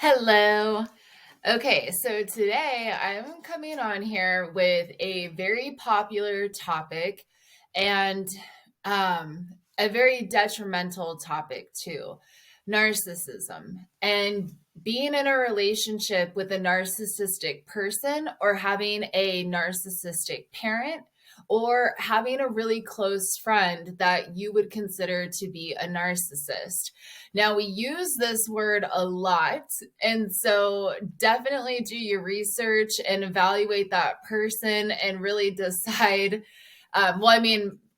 Hello. Okay, so today I'm coming on here with a very popular topic and a very detrimental topic too, narcissism. And being in a relationship with a narcissistic person, or having a narcissistic parent, or having a really close friend that you would consider to be a narcissist. Now, we use this word a lot, and so definitely do your research and evaluate that person and really decide.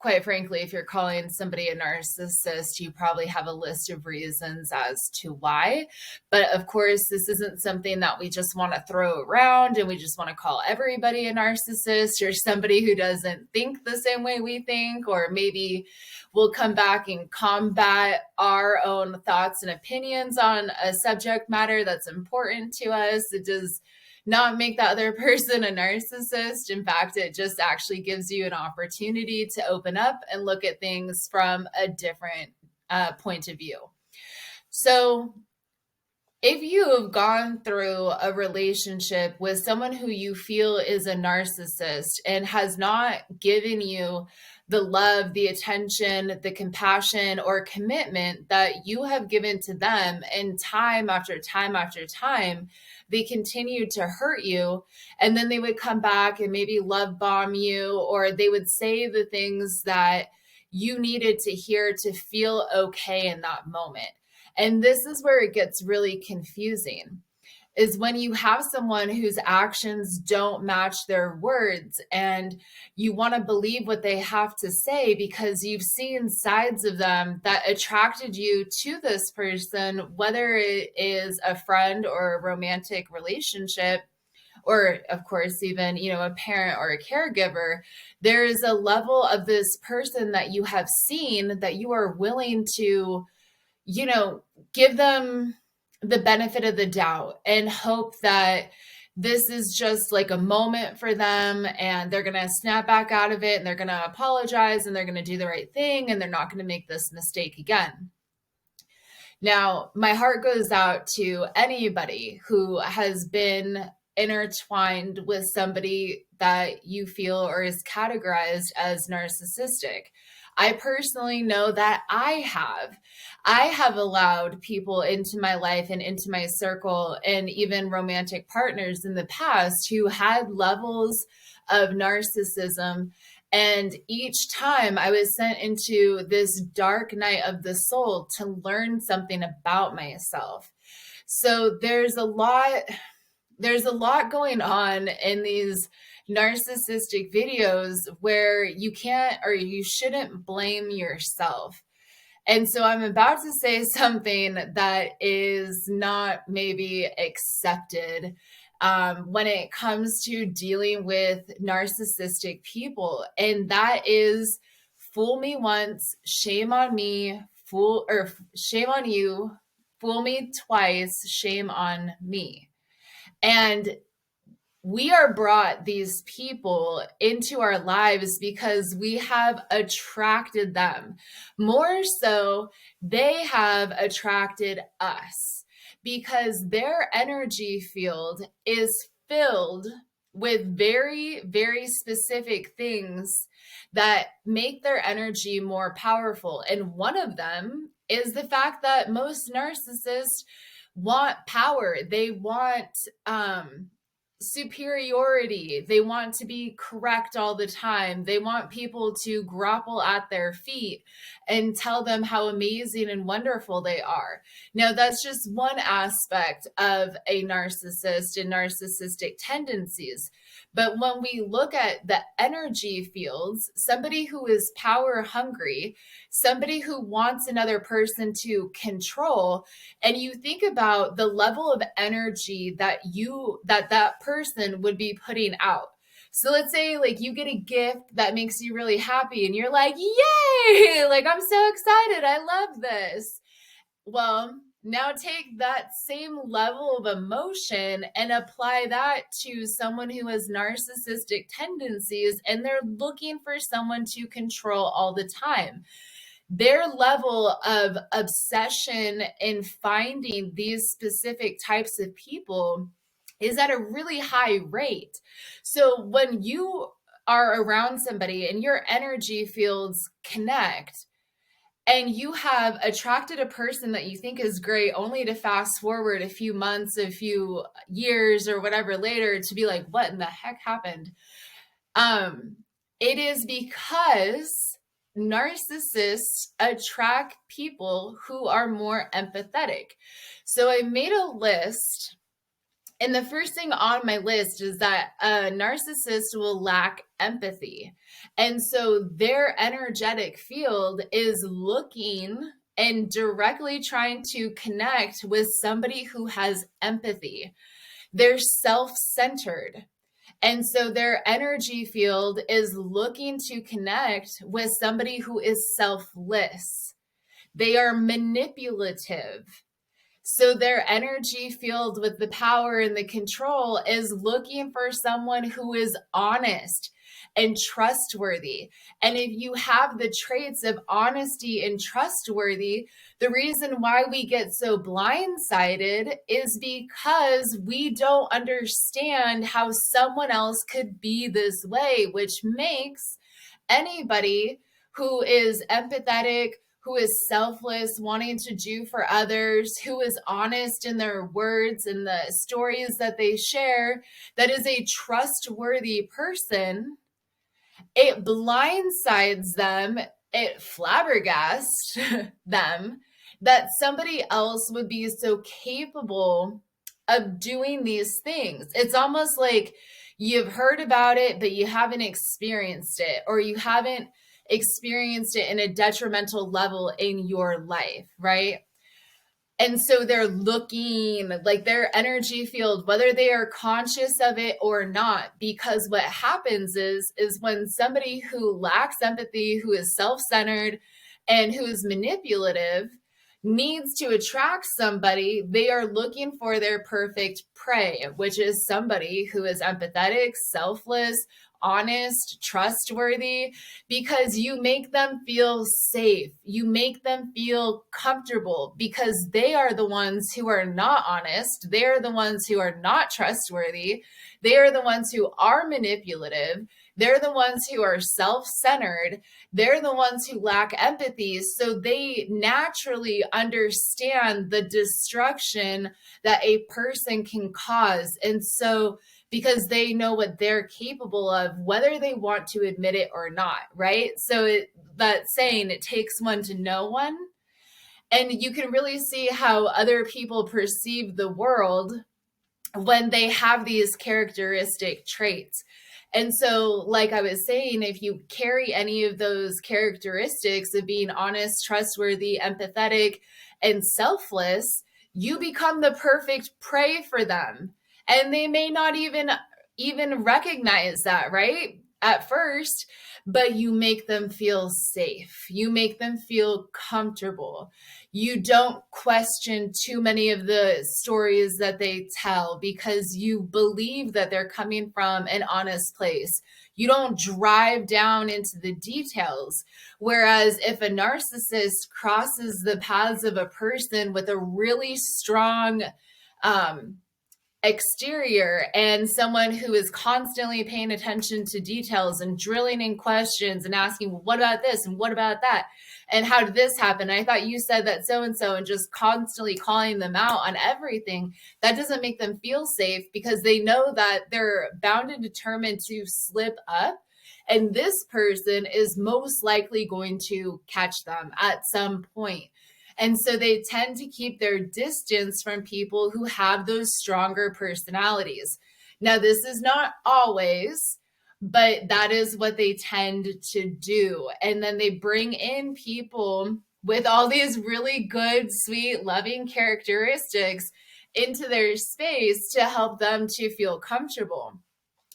Quite frankly, if you're calling somebody a narcissist, you probably have a list of reasons as to why. But of course, this isn't something that we just want to throw around and we just want to call everybody a narcissist or somebody who doesn't think the same way we think, or maybe we'll come back and combat our own thoughts and opinions on a subject matter that's important to us. It does not make the other person a narcissist. In fact, it just actually gives you an opportunity to open up and look at things from a different point of view. So, if you have gone through a relationship with someone who you feel is a narcissist and has not given you the love, the attention, the compassion, or commitment that you have given to them, and time after time after time, they continue to hurt you. And then they would come back and maybe love bomb you, or they would say the things that you needed to hear to feel okay in that moment. And this is where it gets really confusing, is when you have someone whose actions don't match their words and you want to believe what they have to say because you've seen sides of them that attracted you to this person, whether it is a friend or a romantic relationship, or of course even a parent or a caregiver. There is a level of this person that you have seen that you are willing to give them the benefit of the doubt and hope that this is just like a moment for them and they're going to snap back out of it and they're going to apologize and they're going to do the right thing and they're not going to make this mistake again. Now, my heart goes out to anybody who has been intertwined with somebody that you feel or is categorized as narcissistic. I personally know that I have allowed people into my life and into my circle and even romantic partners in the past who had levels of narcissism. And each time I was sent into this dark night of the soul to learn something about myself. So there's a lot going on in these narcissistic videos where you can't or you shouldn't blame yourself. And so I'm about to say something that is not maybe accepted when it comes to dealing with narcissistic people. And that is, fool me once, shame on me, shame on you, fool me twice, shame on me. And we are brought these people into our lives because we have attracted them. More so, they have attracted us because their energy field is filled with very, very specific things that make their energy more powerful. And one of them is the fact that most narcissists want power. They want, superiority. They want to be correct all the time. They want people to grapple at their feet and tell them how amazing and wonderful they are. Now, that's just one aspect of a narcissist and narcissistic tendencies. But when we look at the energy fields, somebody who is power hungry, somebody who wants another person to control, and you think about the level of energy that person would be putting out. So let's say like you get a gift that makes you really happy and you're like, yay, like I'm so excited, I love this. Well, now take that same level of emotion and apply that to someone who has narcissistic tendencies and they're looking for someone to control all the time. their level of obsession in finding these specific types of people is at a really high rate. So when you are around somebody and your energy fields connect, and you have attracted a person that you think is great, only to fast forward a few months, a few years, or whatever later to be like, what in the heck happened? Um, it is because narcissists attract people who are more empathetic. So I made a list, and the first thing on my list is that a narcissist will lack empathy. And so their energetic field is looking and directly trying to connect with somebody who has empathy. They're self centered. And so their energy field is looking to connect with somebody who is selfless. They are manipulative. So their energy field with the power and the control is looking for someone who is honest and trustworthy. And if you have the traits of honesty and trustworthy, the reason why we get so blindsided is because we don't understand how someone else could be this way, which makes anybody who is empathetic, who is selfless, wanting to do for others, who is honest in their words and the stories that they share, that is a trustworthy person, it blindsides them, it flabbergasts them that somebody else would be so capable of doing these things. It's almost like you've heard about it, but you haven't experienced it, or you haven't experienced it in a detrimental level in your life, right? And so they're looking like their energy field, whether they are conscious of it or not, because what happens is when somebody who lacks empathy, who is self-centered and who is manipulative needs to attract somebody, they are looking for their perfect prey, which is somebody who is empathetic, selfless, honest, trustworthy, because you make them feel safe. You make them feel comfortable because they are the ones who are not honest. They are the ones who are not trustworthy. They are the ones who are manipulative. They're the ones who are self-centered. They're the ones who lack empathy. So they naturally understand the destruction that a person can cause. And so because they know what they're capable of, whether they want to admit it or not, right? So that saying, it takes one to know one. And you can really see how other people perceive the world when they have these characteristic traits. And so, like I was saying, if you carry any of those characteristics of being honest, trustworthy, empathetic, and selfless, you become the perfect prey for them. And they may not even recognize that, right? At first, but you make them feel safe. You make them feel comfortable. You don't question too many of the stories that they tell because you believe that they're coming from an honest place. You don't drive down into the details. Whereas if a narcissist crosses the paths of a person with a really strong exterior and someone who is constantly paying attention to details and drilling in questions and asking, well, what about this and what about that, and how did this happen, I thought you said that so and just constantly calling them out on everything, that doesn't make them feel safe because they know that they're bound and determined to slip up, and this person is most likely going to catch them at some point. And so they tend to keep their distance from people who have those stronger personalities. Now, this is not always, but that is what they tend to do. And then they bring in people with all these really good, sweet, loving characteristics into their space to help them to feel comfortable.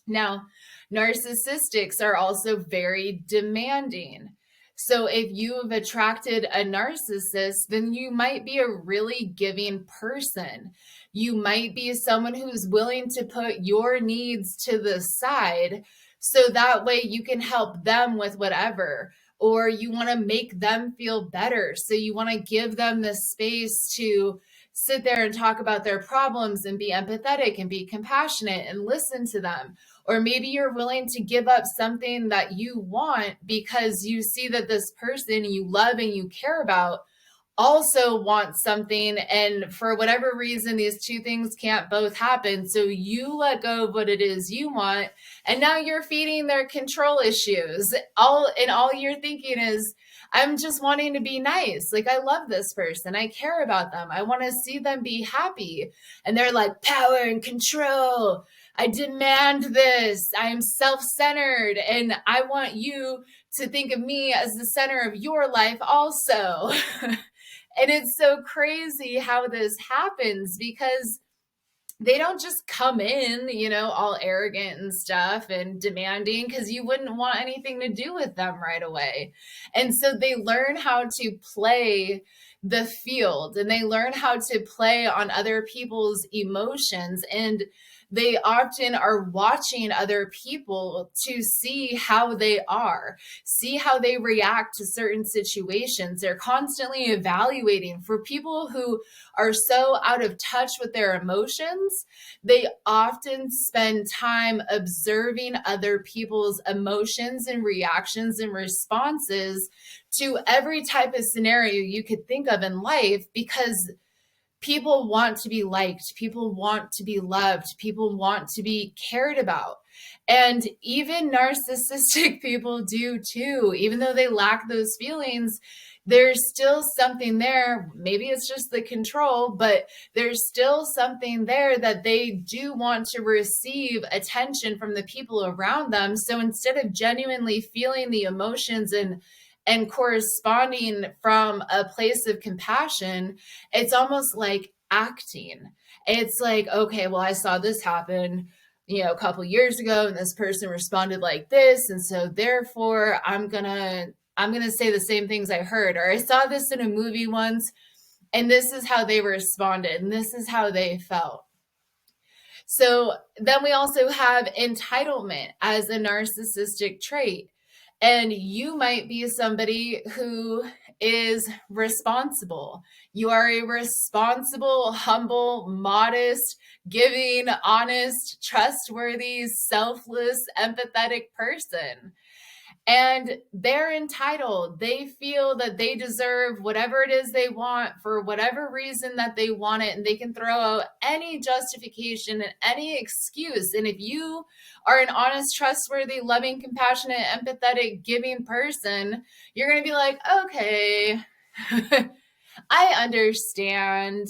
Now, narcissistics are also very demanding. So if you've attracted a narcissist, then you might be a really giving person. You might be someone who's willing to put your needs to the side so that way you can help them with whatever. or you want to make them feel better. So you want to give them the space to sit there and talk about their problems and be empathetic and be compassionate and listen to them. Or maybe you're willing to give up something that you want because you see that this person you love and you care about also want something, and for whatever reason these two things can't both happen, so you let go of what it is you want, and now you're feeding their control issues. All you're thinking is, I'm just wanting to be nice, like I love this person, I care about them, I want to see them be happy. And they're like, power and control, I demand this, I am self-centered, and I want you to think of me as the center of your life also. And it's so crazy how this happens because they don't just come in, all arrogant and stuff and demanding, because you wouldn't want anything to do with them right away. And so they learn how to play the field, and they learn how to play on other people's emotions, and they often are watching other people to see how they are, see how they react to certain situations. They're constantly evaluating. For people who are so out of touch with their emotions, they often spend time observing other people's emotions and reactions and responses to every type of scenario you could think of in life, because people want to be liked, people want to be loved, people want to be cared about. And even narcissistic people do too. Even though they lack those feelings, there's still something there. Maybe it's just the control, but there's still something there that they do want to receive attention from the people around them. So instead of genuinely feeling the emotions and corresponding from a place of compassion, it's almost like acting. It's like, okay, well, I saw this happen, a couple years ago, and this person responded like this, and so therefore I'm gonna say the same things I heard, or I saw this in a movie once, and this is how they responded, and this is how they felt. So then we also have entitlement as a narcissistic trait. And you might be somebody who is responsible. You are a responsible, humble, modest, giving, honest, trustworthy, selfless, empathetic person. And they're entitled. They feel that they deserve whatever it is they want for whatever reason that they want it. And they can throw out any justification and any excuse. And if you are an honest, trustworthy, loving, compassionate, empathetic, giving person, you're going to be like, okay, I understand.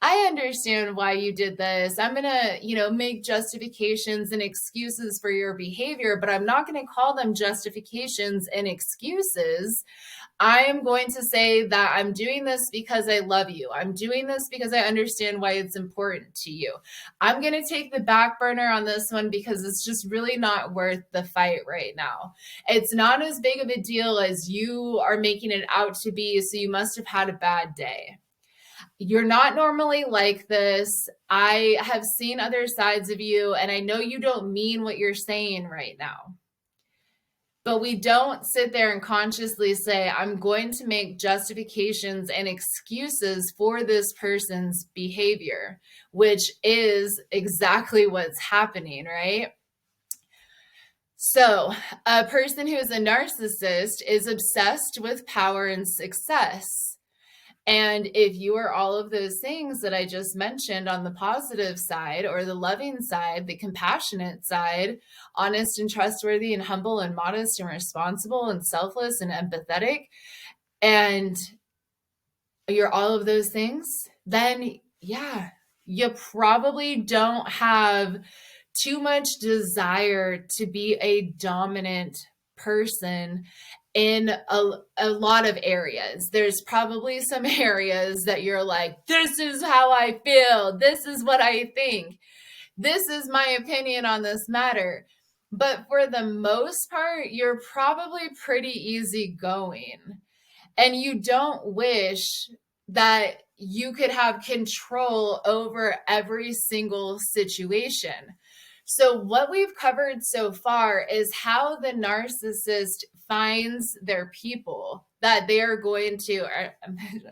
I understand why you did this. I'm going to, make justifications and excuses for your behavior, but I'm not going to call them justifications and excuses. I am going to say that I'm doing this because I love you. I'm doing this because I understand why it's important to you. I'm going to take the back burner on this one because it's just really not worth the fight right now. It's not as big of a deal as you are making it out to be, so you must have had a bad day. You're not normally like this. I have seen other sides of you, and I know you don't mean what you're saying right now. But we don't sit there and consciously say, I'm going to make justifications and excuses for this person's behavior, which is exactly what's happening, right? So a person who is a narcissist is obsessed with power and success. And if you are all of those things that I just mentioned on the positive side, or the loving side, the compassionate side, honest and trustworthy and humble and modest and responsible and selfless and empathetic, and you're all of those things, then yeah, you probably don't have too much desire to be a dominant person in a lot of areas. There's probably some areas that you're like, this is how I feel, this is what I think, this is my opinion on this matter. But for the most part, you're probably pretty easygoing, and you don't wish that you could have control over every single situation. So what we've covered so far is how the narcissist finds their people that they are going to,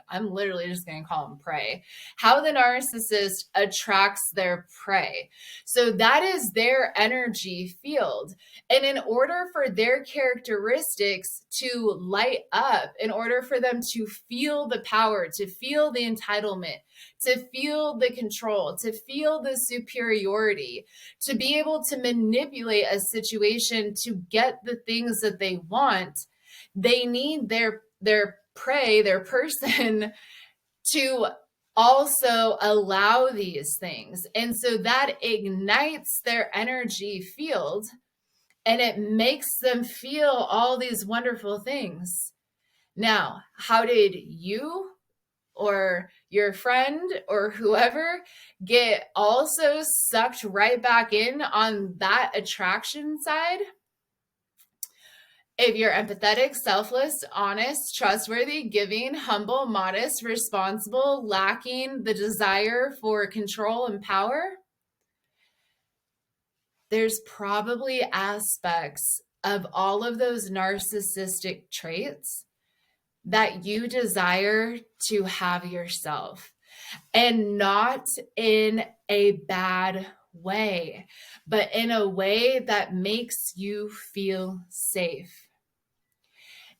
I'm literally just going to call them prey, how the narcissist attracts their prey. So that is their energy field. And in order for their characteristics to light up, in order for them to feel the power, to feel the entitlement, to feel the control, to feel the superiority, to be able to manipulate a situation to get the things that they want, they need their prey, their person, to also allow these things. And so that ignites their energy field and it makes them feel all these wonderful things. Now, how did you or your friend or whoever get also sucked right back in on that attraction side? If you're empathetic, selfless, honest, trustworthy, giving, humble, modest, responsible, lacking the desire for control and power, there's probably aspects of all of those narcissistic traits that you desire to have yourself, and not in a bad way, but in a way that makes you feel safe.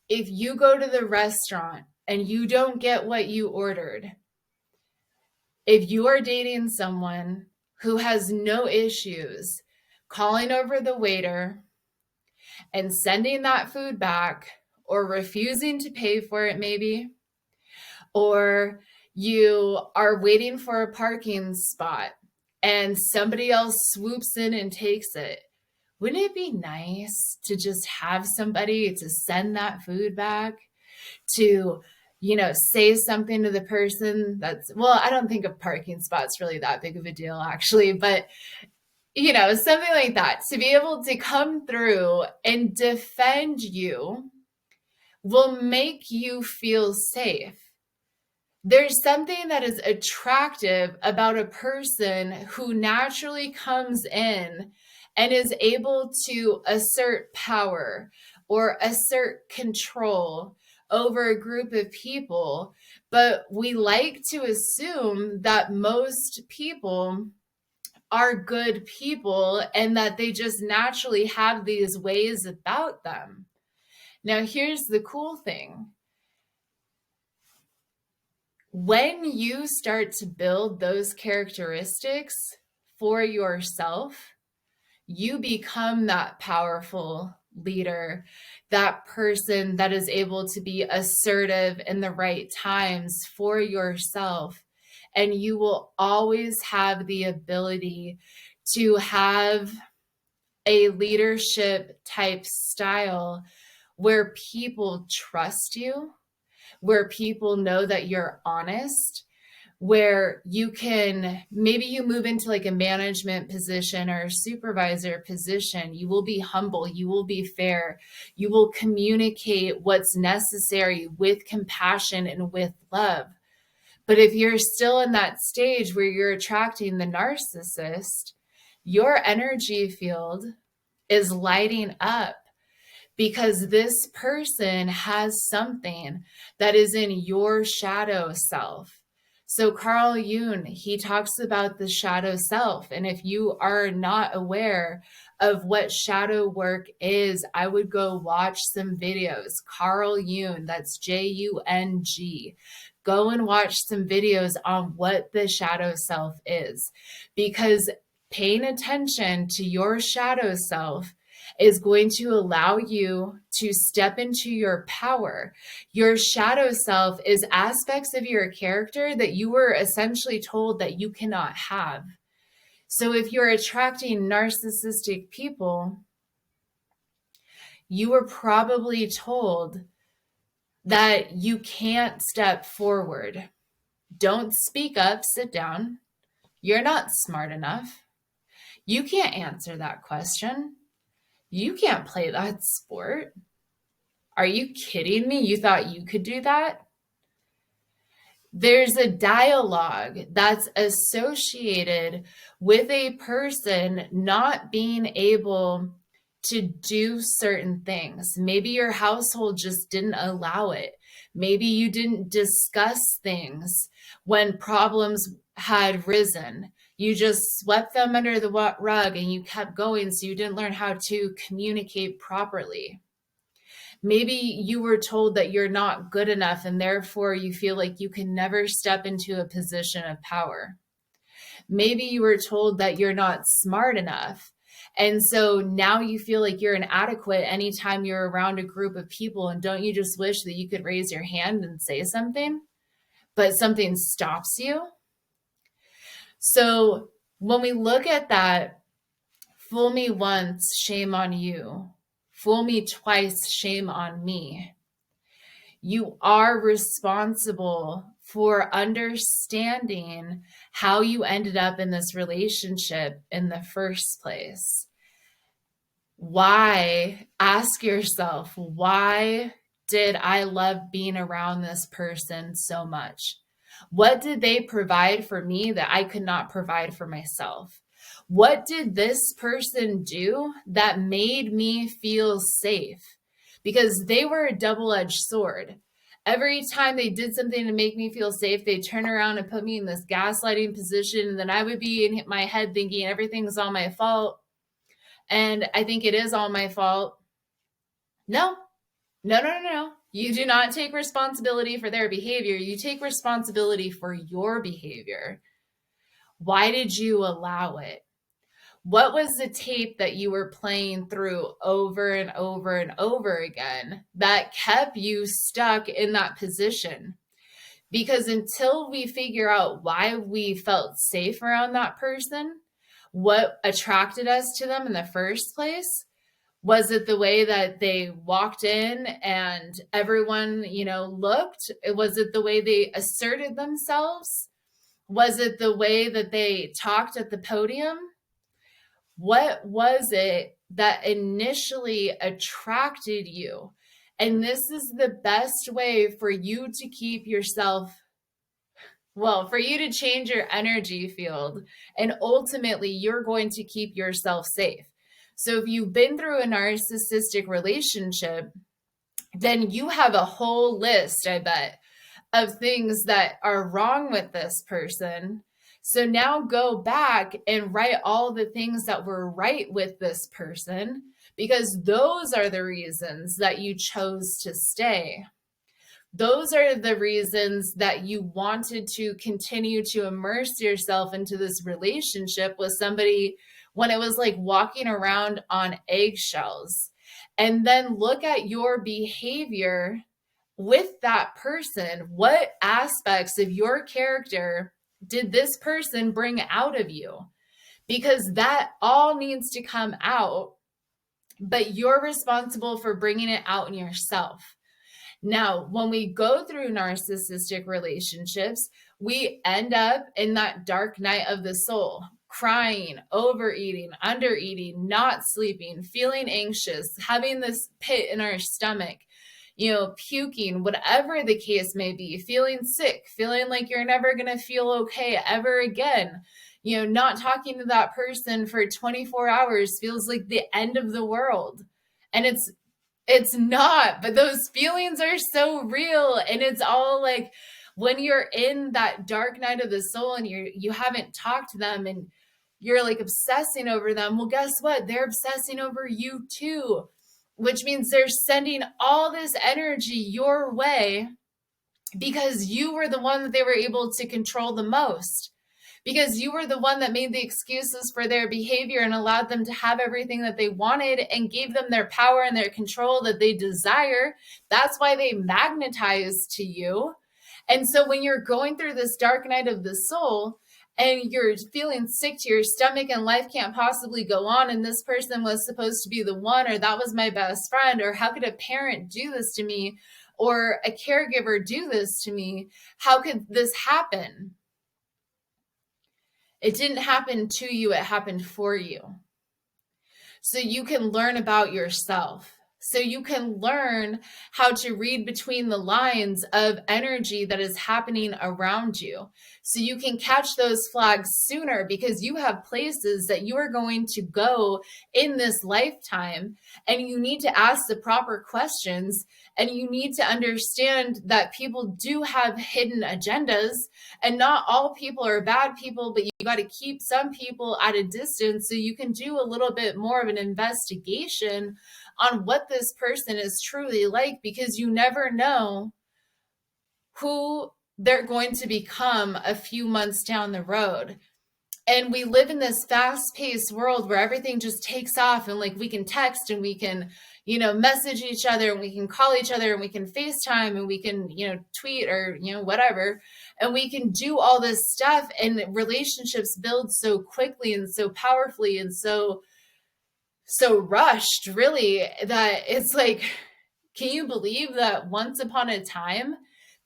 If you go to the restaurant and you don't get what you ordered, if you are dating someone who has no issues calling over the waiter and sending that food back or refusing to pay for it, maybe, or you are waiting for a parking spot and somebody else swoops in and takes it, wouldn't it be nice to just have somebody to send that food back, to, say something to the person that's, well, I don't think a parking spot's really that big of a deal, actually, but something like that, to be able to come through and defend you will make you feel safe. There's something that is attractive about a person who naturally comes in and is able to assert power or assert control over a group of people. But we like to assume that most people are good people and that they just naturally have these ways about them. Now, here's the cool thing. When you start to build those characteristics for yourself, you become that powerful leader, that person that is able to be assertive in the right times for yourself. And you will always have the ability to have a leadership type style where people trust you, where people know that you're honest, where you can, maybe you move into like a management position or a supervisor position, you will be humble, you will be fair, you will communicate what's necessary with compassion and with love. But if you're still in that stage where you're attracting the narcissist, your energy field is lighting up because this person has something that is in your shadow self. So Carl Jung, he talks about the shadow self. And if you are not aware of what shadow work is, I would go watch some videos. Carl Jung, that's Jung. Go and watch some videos on what the shadow self is, because paying attention to your shadow self is going to allow you to step into your power. Your shadow self is aspects of your character that you were essentially told that you cannot have. So if you're attracting narcissistic people, you were probably told that you can't step forward. Don't speak up, sit down. You're not smart enough. You can't answer that question. You can't play that sport. Are you kidding me? You thought you could do that? There's a dialogue that's associated with a person not being able to do certain things. Maybe your household just didn't allow it. Maybe you didn't discuss things when problems had risen. You just swept them under the rug and you kept going, so you didn't learn how to communicate properly. Maybe you were told that you're not good enough and therefore you feel like you can never step into a position of power. Maybe you were told that you're not smart enough. And so now you feel like you're inadequate anytime you're around a group of people. And don't you just wish that you could raise your hand and say something, but something stops you? So when we look at that, fool me once, shame on you. Fool me twice, shame on me. You are responsible for understanding how you ended up in this relationship in the first place. Why? Ask yourself, why did I love being around this person so much? What did they provide for me that I could not provide for myself? What did this person do that made me feel safe? Because they were a double-edged sword. Every time they did something to make me feel safe, they'd turn around and put me in this gaslighting position. And then I would be in my head thinking everything's all my fault. And I think it is all my fault. No. You do not take responsibility for their behavior. You take responsibility for your behavior. Why did you allow it? What was the tape that you were playing through over and over and over again that kept you stuck in that position? Because until we figure out why we felt safe around that person, what attracted us to them in the first place, was it the way that they walked in and everyone, looked? Was it the way they asserted themselves? Was it the way that they talked at the podium? What was it that initially attracted you? And this is the best way for you to keep yourself, for you to change your energy field. And ultimately, you're going to keep yourself safe. So if you've been through a narcissistic relationship, then you have a whole list, I bet, of things that are wrong with this person. So now go back and write all the things that were right with this person, because those are the reasons that you chose to stay. Those are the reasons that you wanted to continue to immerse yourself into this relationship with somebody when it was like walking around on eggshells. And then look at your behavior with that person. What aspects of your character did this person bring out of you? Because that all needs to come out, but you're responsible for bringing it out in yourself. Now, when we go through narcissistic relationships, we end up in that dark night of the soul, crying, overeating, undereating, not sleeping, feeling anxious, having this pit in our stomach, puking, whatever the case may be, feeling sick, feeling like you're never going to feel okay ever again. Not talking to that person for 24 hours feels like the end of the world. And it's not, but those feelings are so real. And it's all like when you're in that dark night of the soul and you haven't talked to them and you're like obsessing over them. Well, guess what? They're obsessing over you too, which means they're sending all this energy your way because you were the one that they were able to control the most. Because you were the one that made the excuses for their behavior and allowed them to have everything that they wanted and gave them their power and their control that they desire. That's why they magnetize to you. And so when you're going through this dark night of the soul and you're feeling sick to your stomach and life can't possibly go on, and this person was supposed to be the one, or that was my best friend, or how could a parent do this to me, or a caregiver do this to me? How could this happen? It didn't happen to you, it happened for you. So you can learn about yourself. so you can learn how to read between the lines of energy that is happening around you. So you can catch those flags sooner because you have places that you are going to go in this lifetime, and you need to ask the proper questions, and you need to understand that people do have hidden agendas, and not all people are bad people, but you got to keep some people at a distance so you can do a little bit more of an investigation on what this person is truly like, because you never know who they're going to become a few months down the road. And we live in this fast-paced world where everything just takes off, and like we can text and we can, message each other, and we can call each other, and we can FaceTime, and we can, tweet, or, whatever. And we can do all this stuff, and relationships build so quickly and so powerfully and so rushed, really, that it's like, can you believe that once upon a time,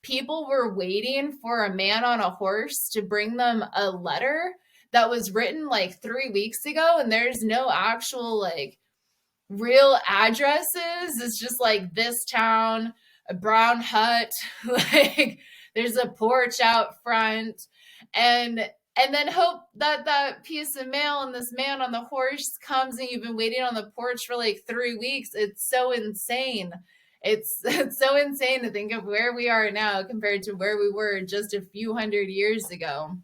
people were waiting for a man on a horse to bring them a letter that was written like 3 weeks ago, and there's no actual like real addresses? It's just like this town, a brown hut, like there's a porch out front, and then hope that that piece of mail and this man on the horse comes, and you've been waiting on the porch for like 3 weeks. It's so insane. It's so insane to think of where we are now compared to where we were just a few hundred years ago.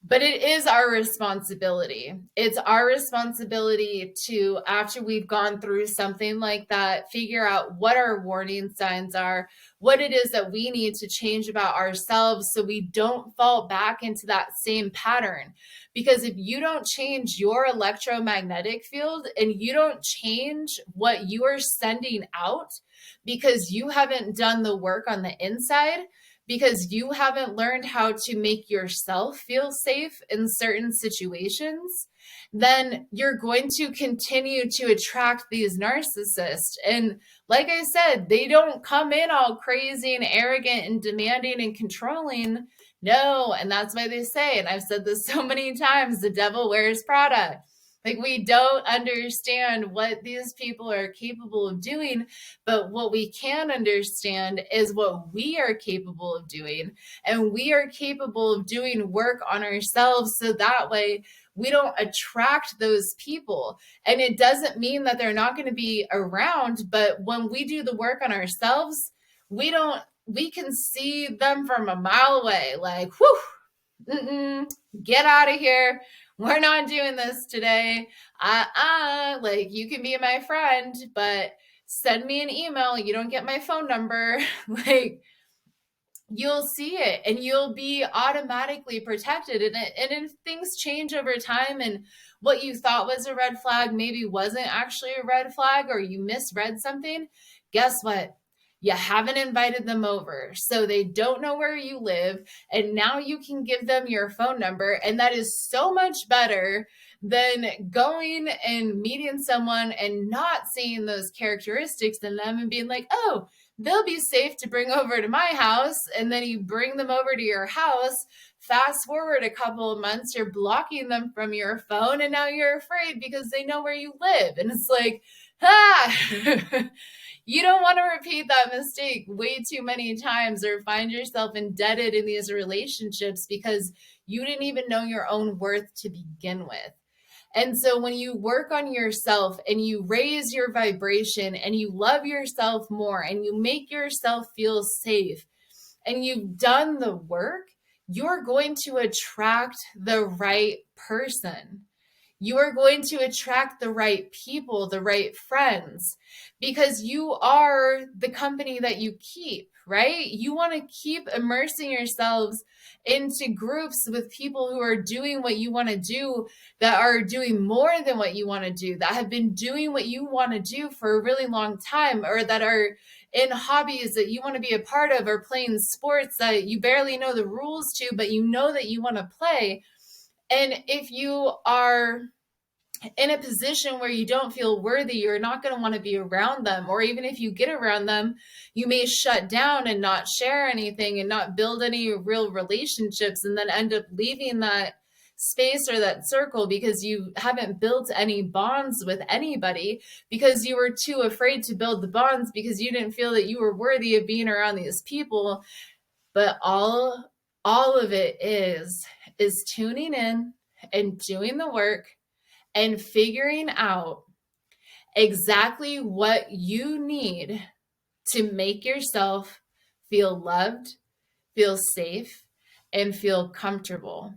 But it is our responsibility. It's our responsibility to, after we've gone through something like that, figure out what our warning signs are, what it is that we need to change about ourselves so we don't fall back into that same pattern. Because if you don't change your electromagnetic field and you don't change what you are sending out because you haven't done the work on the inside, because you haven't learned how to make yourself feel safe in certain situations, then you're going to continue to attract these narcissists. And like I said, they don't come in all crazy and arrogant and demanding and controlling. No, and that's why they say, and I've said this so many times, the devil wears Prada. Like, we don't understand what these people are capable of doing, but what we can understand is what we are capable of doing. And we are capable of doing work on ourselves so that way we don't attract those people. And it doesn't mean that they're not going to be around, but when we do the work on ourselves, we can see them from a mile away, like, whew, get out of here. We're not doing this today. Like, you can be my friend, but send me an email. You don't get my phone number. Like, you'll see it and you'll be automatically protected. And if things change over time and what you thought was a red flag maybe wasn't actually a red flag, or you misread something, guess what? You haven't invited them over. So they don't know where you live. And now you can give them your phone number. And that is so much better than going and meeting someone and not seeing those characteristics in them and being like, oh, they'll be safe to bring over to my house. And then you bring them over to your house. Fast forward a couple of months, you're blocking them from your phone. And now you're afraid because they know where you live. And it's like, you don't want to repeat that mistake way too many times or find yourself indebted in these relationships because you didn't even know your own worth to begin with. And so when you work on yourself and you raise your vibration and you love yourself more and you make yourself feel safe and you've done the work, you're going to attract the right person. You are going to attract the right people, the right friends, because you are the company that you keep, right? You want to keep immersing yourselves into groups with people who are doing what you want to do, that are doing more than what you want to do, that have been doing what you want to do for a really long time, or that are in hobbies that you want to be a part of, or playing sports that you barely know the rules to, but you know that you want to play. And if you are in a position where you don't feel worthy, you're not going to want to be around them. Or even if you get around them, you may shut down and not share anything and not build any real relationships, and then end up leaving that space or that circle because you haven't built any bonds with anybody because you were too afraid to build the bonds because you didn't feel that you were worthy of being around these people. But all of it is tuning in and doing the work and figuring out exactly what you need to make yourself feel loved, feel safe, and feel comfortable.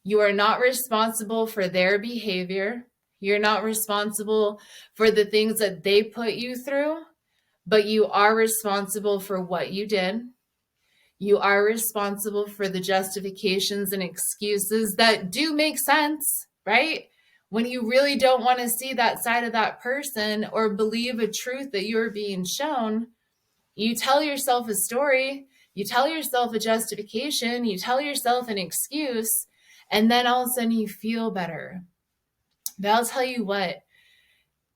You are not responsible for their behavior. You're not responsible for the things that they put you through, but you are responsible for what you did. You are responsible for the justifications and excuses that do make sense, right? When you really don't want to see that side of that person or believe a truth that you're being shown, you tell yourself a story, you tell yourself a justification, you tell yourself an excuse, and then all of a sudden you feel better. But I'll tell you what,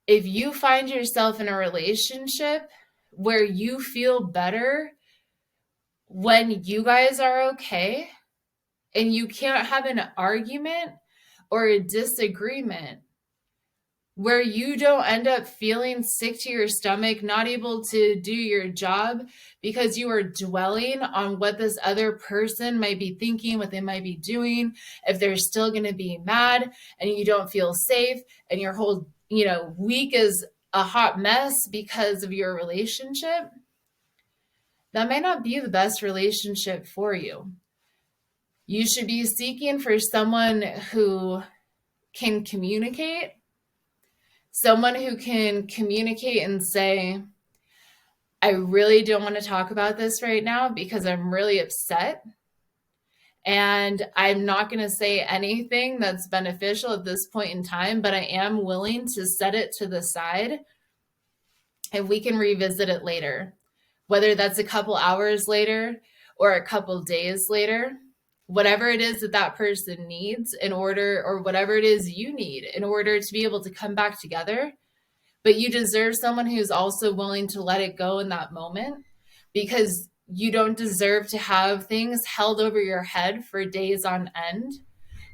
if you find yourself in a relationship where you feel better when you guys are okay and you can't have an argument or a disagreement where you don't end up feeling sick to your stomach, not able to do your job because you are dwelling on what this other person might be thinking, what they might be doing, if they're still going to be mad and you don't feel safe and your whole, week is a hot mess because of your relationship, that might not be the best relationship for you. You should be seeking for someone who can communicate, someone who can communicate and say, I really don't want to talk about this right now because I'm really upset. And I'm not going to say anything that's beneficial at this point in time, but I am willing to set it to the side and we can revisit it later. Whether that's a couple hours later or a couple days later, whatever it is that that person needs in order, or whatever it is you need in order to be able to come back together. But you deserve someone who's also willing to let it go in that moment, because you don't deserve to have things held over your head for days on end.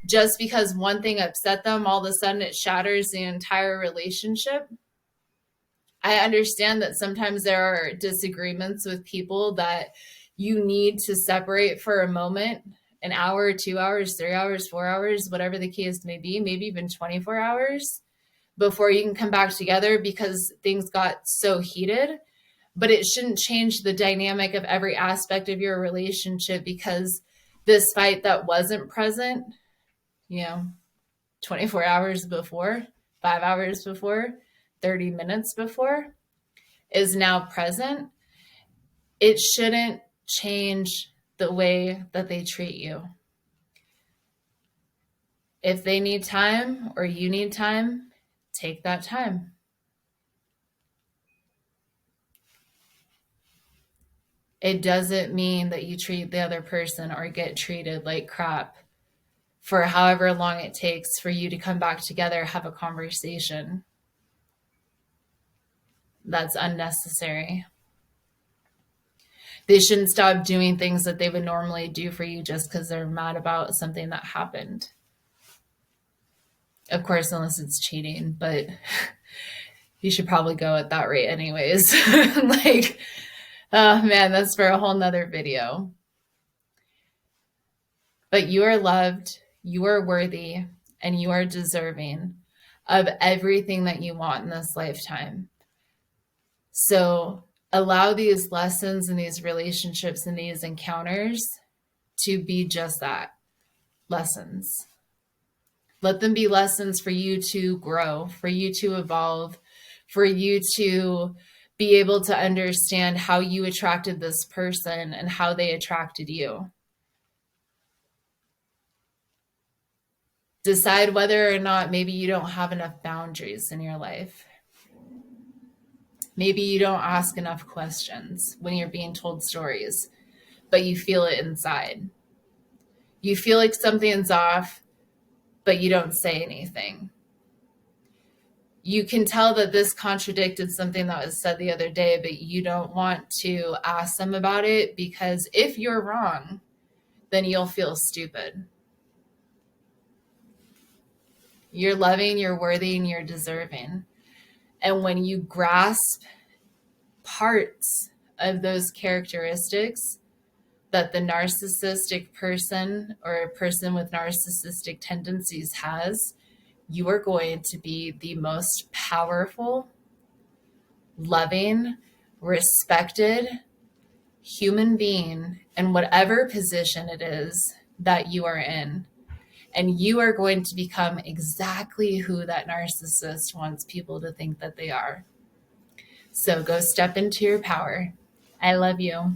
Just because one thing upset them, all of a sudden it shatters the entire relationship. I understand that sometimes there are disagreements with people that you need to separate for a moment, an hour, 2 hours, 3 hours, 4 hours, whatever the case may be, maybe even 24 hours before you can come back together because things got so heated. But it shouldn't change the dynamic of every aspect of your relationship because this fight that wasn't present, 24 hours before, 5 hours before, 30 minutes before, is now present. It shouldn't change the way that they treat you. If they need time or you need time, take that time. It doesn't mean that you treat the other person or get treated like crap for however long it takes for you to come back together, have a conversation. That's unnecessary. They shouldn't stop doing things that they would normally do for you just because they're mad about something that happened. Of course, unless it's cheating, but you should probably go at that rate anyways. Oh man, that's for a whole nother video. But you are loved, you are worthy, and you are deserving of everything that you want in this lifetime. So allow these lessons and these relationships and these encounters to be just that, lessons. Let them be lessons for you to grow, for you to evolve, for you to be able to understand how you attracted this person and how they attracted you. Decide whether or not maybe you don't have enough boundaries in your life. Maybe you don't ask enough questions when you're being told stories, but you feel it inside. You feel like something's off, but you don't say anything. You can tell that this contradicted something that was said the other day, but you don't want to ask them about it because if you're wrong, then you'll feel stupid. You're loving, you're worthy, and you're deserving. And when you grasp parts of those characteristics that the narcissistic person or a person with narcissistic tendencies has, you are going to be the most powerful, loving, respected human being in whatever position it is that you are in. And you are going to become exactly who that narcissist wants people to think that they are. So go step into your power. I love you.